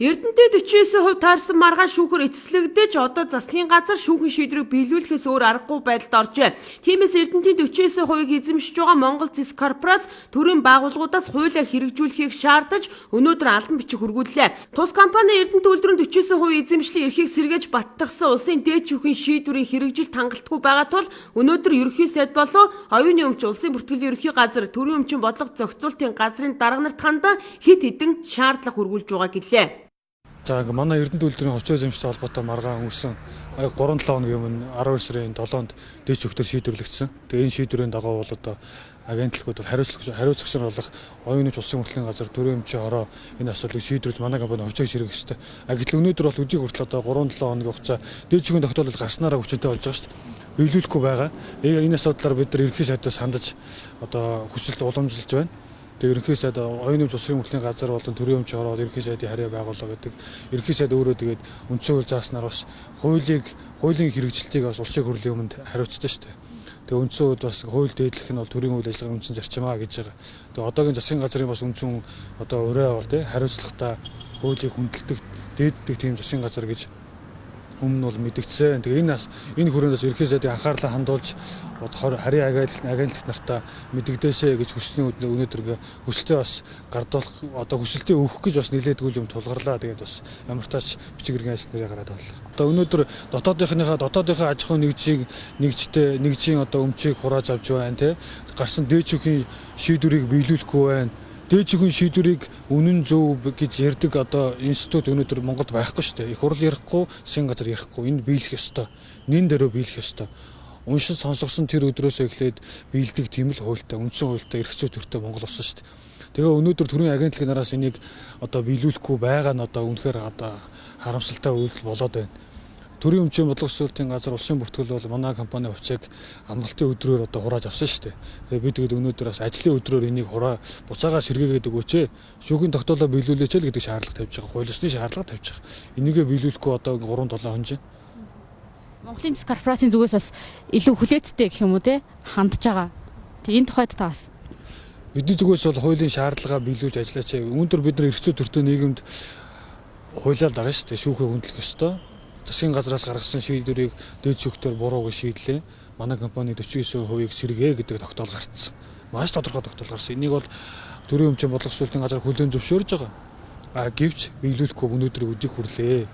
Эрдэнэт 49% таарсан маргаан шүүхэр эцэслэгдэж одоо засгийн газар шүүхэн шийдвэрийг биелүүлэхээс өөр аргагүй байдалд оржээ. Тиймээс Эрдэнэтийн 49%-ийг эзэмшиж байгаа Монгол Зис корпорац төрийн байгууллагуудаас хуулиа хэрэгжүүлэхийг шаардаж өнөөдөр албан бичиг хүргүүллээ. Тус компани Эрдэнэт үйлдвэрийн 49% эзэмшлийн эрхийг сэргээж баттгсан улсын дээд шүүхийн шийдвэрийн хэрэгжилт хангалтгүй байгаа тул өнөөдөр ерөнхий сайд болон оюуны өмч улсын бүртгэлийн ерөнхий газар төрийн өмчийн бодлого зохицуултын газрын дарга нарт хандаа хэд хэдэн шаардлага хүргүүлж байгаа гэлээ. За ингээ манай Эрдэнэт үйлдвэрийн хувьцаа эзэмштэй холбоотой маргаан өнгөрсөн 3-7 хоногийн өмнө 12 сарын 7-нд дээд шүүхтэр шийдвэрлэгдсэн. Тэгээ энэ шийдвэрийн дагуу бол одоо агентлагууд хариуцлагчаар болох оюуны улсын бүртгэлийн газар төрийн өмчийн хороо энэ асуудлыг шийдвэрлэж манай компани хувьцааг ширгэх ёстой. Гэтэл өнөөдөр бол өдийг хүртэл одоо 3-7 хоногийн хугацаа дээд шүүхийн тогтоолол гарснараа хүчтэй болж байгаа шүү дээ. Биелүүлэхгүй байгаа. Энэ асуудлаар бид нар ерөнхий сайдаас хандаж одоо хүсэлт уламжилж байна. Тэгээ ерөнхий сайд оюуны улсын бүртгэлийн газар болон төрийн өмч хороо ерөнхий сайдын харьяа байгууллага гэдэг. Ерөнхий сайд өөрөө тэгээд үндсэн хууль зааснаар бас хуулийн хэрэгжилтийг бас улсын хурлын өмнө хариуцдаг шүү дээ. Тэгээ үндсэн хууль бас хууль дээдлэх нь бол төрийн үйл ажиллагааны үндсэн зарчимаа гэж байгаа. Тэгээ одоогийн засгийн газрын бас үндсэн одоо ураа бол тий хариуцлагатай хуулийг хүндэлдэг дээддэг тийм засгийн газар гэж өмнө бол мэдгдсэн. Тэгээ энэ хүрээндээс ерөнхий сайдын анхаарлаа хандуулж харийн агентлагч нартаа мэдэгдээсэ гэж хүссэн өнөөдөр хүсэлтээ бас гардуулах одоо хүсэлтээ өгөх гэж бас нэлээдгүй юм тулгарлаа. Тэгээд бас ямар тач бичиг иргэн ажил нэрээ гараад авлаа. Одоо өнөөдөр дотоодынхаа аж ахуйн нэгжийн одоо өмчийг хурааж авч байна тий. Гарсан дээд шүүхийн шийдвэрийг биелүүлэхгүй байна. Дээд шүүхийн шийдвэрийг үнэн зөв гэж ярьдаг одоо институт өнөөдөр Монголд байхгүй шүү дээ. Их хурл ярихгүй, засгийн газар ярихгүй. Энэ биелэх ёстой. Нэн дээрөө биелэх ёстой. Уншин сонсгосон тэр өдрөөсөө эхлээд биелдэг тийм л хуультай, үндсэн хуультай, эрх зүй төртэй Монгол болсон шүү дээ. Тэгээ өнөөдөр төрийн агентлагын нараас энийг одоо биелүүлэхгүй байгаа нь одоо үнэхээр одоо харамсалтай үйлдэл болоод байна. Төрийн өмчийн бодлого зохицуултын газар улсын бүртгэл бол манай компани хувьцааг амралтын өдрөөр одоо хурааж авсан шүү дээ. Тэгээ бид тэгээд өнөөдөр бас ажлын өдрөөр энийг буцаагаа сэргээгээд өгөөч. Шүүхийн тогтоолоо биелүүлээч л гэдэг шаардлага тавьж байгаа. Хууль ёсны шаардлага тавьж байгаа. Энийгээ биелүүлэхгүй одоо 3-7 хоног жин. Монголын Зис корпорацийн зүгээс бас илүү хүлээцтэй гэх юм уу те хандж байгаа. Тэгээ энэ тухайд та бас бидний зүгээс бол хуулийн шаардлагаа биелүүлж ажиллаач. Өнөөдөр бид нар эрх зүй төртэй нийгэмд хуулиар дагна шүү дээ. Шүүхээ хүндлэх ёстой. Засгийн газраас гаргасан шийдвэрийг дээд шүүхтээр буруу гэж шийдлээ. Манай компани 49%-ийг сэргээ гэдэг тогтоол гарцсан. Маш тодорхой тогтоол гарсан. Энийг бол төрийн өмчийн бодлого зохицуултын газар хүлээн зөвшөөрж байгаа. Гэвч биелүүлэхгүй өнөөдөр өдийг хүрлээ.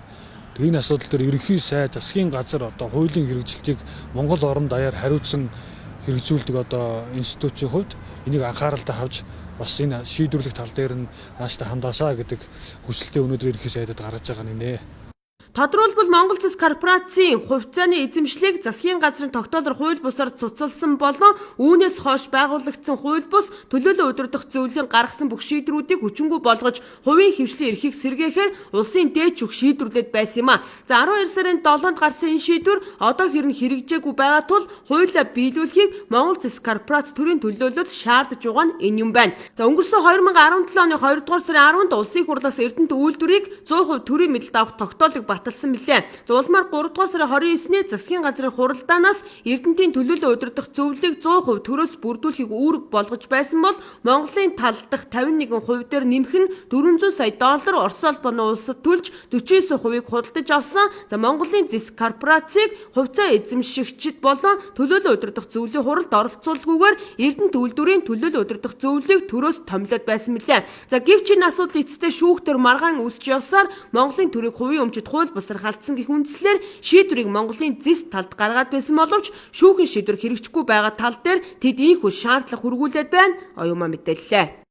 Тэгээ энэ асуудал дээр ерөнхий сайд засгийн газар одоо хуулийн хэрэгжилтийг Монгол орон даяар хариуцсан хэрэгжүүлдэг одоо институтийн хувьд энийг анхааралтай авч бас энэ шийдвэрлэх тал дээр нь нааштай хандаасаа гэдэг хүсэлтээ өнөөдөр ерөнхий сайдад гаргаж байгаа нэ. Тодорхойлбол Монгол Зис корпорацийн хувьцааны эзэмшлийг засгийн газрын тогтоолоор хууль бусаар цуцалсан болон үүнээс хойш байгуулагдсан хууль бус төлөөлөл удирдах зөвлөлийн гаргасан бүх шийдвэрүүдийг хүчингүй болгож хувийн хэмжлийн эрхийг сэргээхээр улсын дээд шүүх шийдвэрлээд байсан юм а. За 12 сарын 7-нд гарсан энэ шийдвэр одоо хэрн хэрэгжээгүй байгаа тул хуулиа биелүүлэхийг Монгол Зис корпорац төрийн төлөөлөлд шаардж байгаа нь энэ юм байна. За өнгөрсөн 2017 оны 2 дугаар сарын 10-нд улсын хурлаас Эрдэнэт үйлдвэрийг 100% төрийн мэдэлд авах тогтоолыг баталсан билээ. Улмаар 3 дугаар сарын 29-нд засгийн газрын хуралдаанаас Эрдэнэтийн төлөөлөл удирдах зөвлөлийг 100% төрөөс бүрдүүлэхийг үүрэг болгож байсан бол Монголын тал дахь 51% дээр нэмэх нь 400 сая доллар Орос улбаны улсад төлж 49%-ийг худалдаж авсан. За Монголын Зис корпорацийг хувьцаа эзэмшигчид болон төлөөлөл удирдах зөвлөлийн хуралд оролцуулгүйгээр Эрдэнэт үйлдвэрийн төлөөлөл удирдах зөвлөлийг төрөөс томилоод байсан билээ. За гэвч энэ асуудал эцэстээ шүүхтэр маргаан үүсч явсаар Монголын төрийг хувийн өмчөд хууль бусаар халтсан гэх үндслээр шийдвэрийг Монголын Зис талд гаргаад байсан боловч шүүхэн шийдвэр хэрэгжихгүй байгаа тал дээр тэд ийхүү шаардлага хүргүүлээд байна. Оюумаа мэдээллээ.